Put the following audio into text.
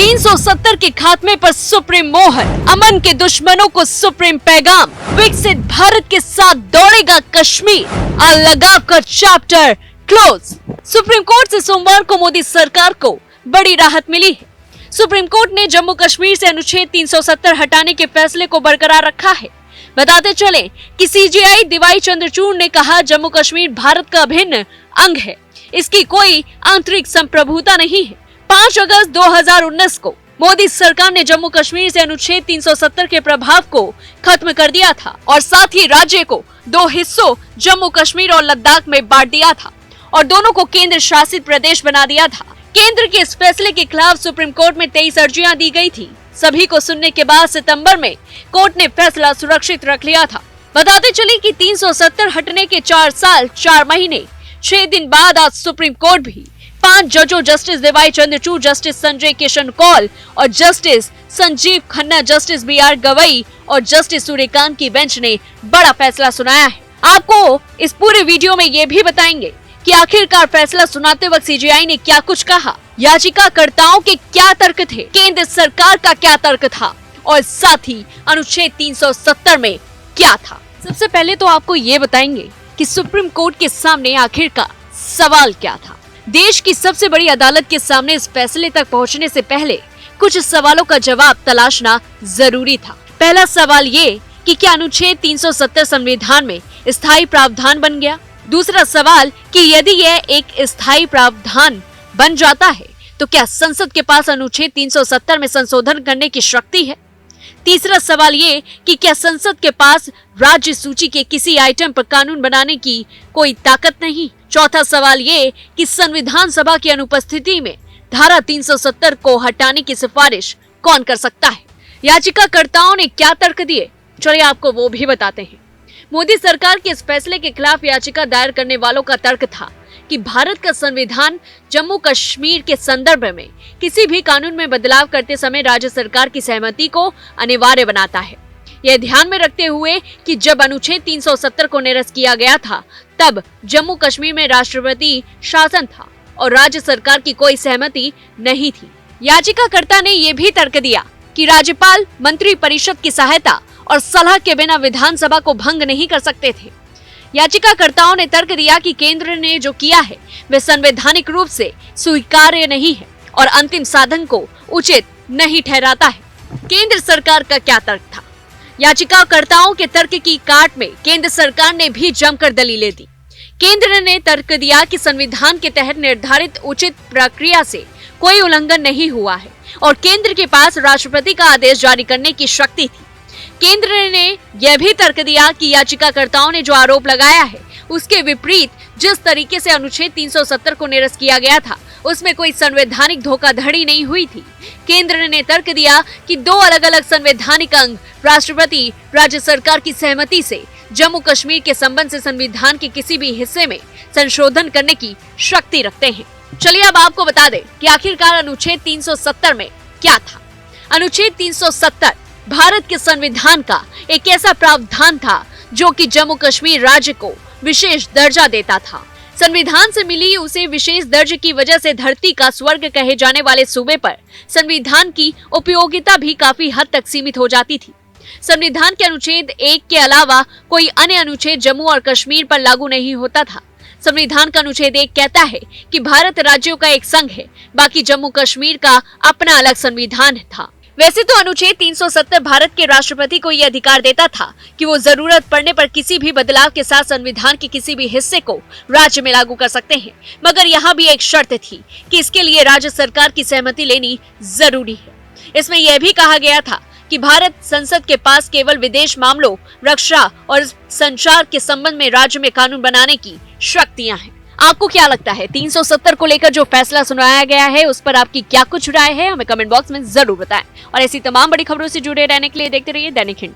370 के खात्मे पर सुप्रीम मोहर, अमन के दुश्मनों को सुप्रीम पैगाम, विकसित भारत के साथ दौड़ेगा कश्मीर, अलगाव का चैप्टर क्लोज। सुप्रीम कोर्ट से सोमवार को मोदी सरकार को बड़ी राहत मिली है। सुप्रीम कोर्ट ने जम्मू कश्मीर से अनुच्छेद 370 हटाने के फैसले को बरकरार रखा है। बताते चले कि सीजेआई डीवाई चंद्रचूड़ ने कहा, जम्मू कश्मीर भारत का अभिन्न अंग है, इसकी कोई आंतरिक संप्रभुता नहीं है। 5 अगस्त 2019 को मोदी सरकार ने जम्मू कश्मीर से अनुच्छेद 370 के प्रभाव को खत्म कर दिया था और साथ ही राज्य को 2 हिस्सों जम्मू कश्मीर और लद्दाख में बांट दिया था और दोनों को केंद्र शासित प्रदेश बना दिया था। केंद्र के इस फैसले के खिलाफ सुप्रीम कोर्ट में 23 अर्जियां दी गई थी। सभी को सुनने के बाद सितंबर में कोर्ट ने फैसला सुरक्षित रख लिया था। बताते चले कि 370 हटने के 4 साल 4 महीने 6 दिन बाद आज सुप्रीम कोर्ट भी 5 जजों justice DY Chandrachud, justice Sanjay Kishan Kaul और justice Sanjiv Khanna, justice BR Gavai और जस्टिस सूर्यकांत की बेंच ने बड़ा फैसला सुनाया है। आपको इस पूरे वीडियो में ये भी बताएंगे कि आखिरकार फैसला सुनाते वक्त सीजेआई ने क्या कुछ कहा, याचिकाकर्ताओं के क्या तर्क थे, केंद्र सरकार का क्या तर्क था और साथ ही अनुच्छेद 370 में क्या था। सबसे पहले तो आपको ये बताएंगे कि सुप्रीम कोर्ट के सामने आखिरकार सवाल क्या था। देश की सबसे बड़ी अदालत के सामने इस फैसले तक पहुंचने से पहले कुछ सवालों का जवाब तलाशना जरूरी था। पहला सवाल ये कि क्या अनुच्छेद 370 संविधान में स्थायी प्रावधान बन गया। दूसरा सवाल कि यदि यह एक स्थायी प्रावधान बन जाता है तो क्या संसद के पास अनुच्छेद 370 में संशोधन करने की शक्ति है। तीसरा सवाल ये कि क्या संसद के पास राज्य सूची के किसी आइटम पर कानून बनाने की कोई ताकत नहीं। चौथा सवाल ये कि संविधान सभा की अनुपस्थिति में धारा 370 को हटाने की सिफारिश कौन कर सकता है। याचिकाकर्ताओं ने क्या तर्क दिए, चलिए आपको वो भी बताते हैं। मोदी सरकार के इस फैसले के खिलाफ याचिका दायर करने वालों का तर्क था कि भारत का संविधान जम्मू कश्मीर के संदर्भ में किसी भी कानून में बदलाव करते समय राज्य सरकार की सहमति को अनिवार्य बनाता है। यह ध्यान में रखते हुए कि जब अनुच्छेद 370 को निरस्त किया गया था तब जम्मू कश्मीर में राष्ट्रपति शासन था और राज्य सरकार की कोई सहमति नहीं थी। याचिकाकर्ता ने यह भी तर्क दिया कि राज्यपाल मंत्री परिषद की सहायता और सलाह के बिना विधानसभा को भंग नहीं कर सकते थे। याचिकाकर्ताओं ने तर्क दिया कि केंद्र ने जो किया है वह संवैधानिक रूप से स्वीकार्य नहीं है और अंतिम साधन को उचित नहीं ठहराता है। केंद्र सरकार का क्या तर्क था। याचिकाकर्ताओं के तर्क की काट में केंद्र सरकार ने भी जमकर दलीलें दी। केंद्र ने तर्क दिया कि संविधान के तहत निर्धारित उचित प्रक्रिया से कोई उल्लंघन नहीं हुआ है और केंद्र के पास राष्ट्रपति का आदेश जारी करने की शक्ति थी। केंद्र ने यह भी तर्क दिया कि याचिकाकर्ताओं ने जो आरोप लगाया है उसके विपरीत जिस तरीके से अनुच्छेद 370 को निरस्त किया गया था उसमें कोई संवैधानिक धोखाधड़ी नहीं हुई थी। केंद्र ने तर्क दिया कि 2 अलग अलग संवैधानिक अंग राष्ट्रपति राज्य सरकार की सहमति से जम्मू कश्मीर के संबंध से संविधान के किसी भी हिस्से में संशोधन करने की शक्ति रखते हैं। चलिए अब आपको बता दें कि आखिरकार अनुच्छेद 370 में क्या था। अनुच्छेद 370 भारत के संविधान का एक ऐसा प्रावधान था जो कि जम्मू कश्मीर राज्य को विशेष दर्जा देता था। संविधान से मिली उसे विशेष दर्जे की वजह से धरती का स्वर्ग कहे जाने वाले सूबे पर संविधान की उपयोगिता भी काफी हद तक सीमित हो जाती थी। संविधान के अनुच्छेद 1 के अलावा कोई अन्य अनुच्छेद जम्मू और कश्मीर पर लागू नहीं होता था। संविधान का अनुच्छेद 1 कहता है कि भारत राज्यों का एक संघ है, बाकी जम्मू कश्मीर का अपना अलग संविधान था। वैसे तो अनुच्छेद 370 भारत के राष्ट्रपति को यह अधिकार देता था कि वो जरूरत पड़ने पर किसी भी बदलाव के साथ संविधान के किसी भी हिस्से को राज्य में लागू कर सकते हैं, मगर यहाँ भी एक शर्त थी कि इसके लिए राज्य सरकार की सहमति लेनी जरूरी है। इसमें यह भी कहा गया था कि भारत संसद के पास केवल विदेश मामलों, रक्षा और संचार के संबंध में राज्य में कानून बनाने की शक्तियां हैं। आपको क्या लगता है 370 को लेकर जो फैसला सुनाया गया है उस पर आपकी क्या कुछ राय है, हमें कमेंट बॉक्स में जरूर बताएं। और ऐसी तमाम बड़ी खबरों से जुड़े रहने के लिए देखते रहिए दैनिक हिंद।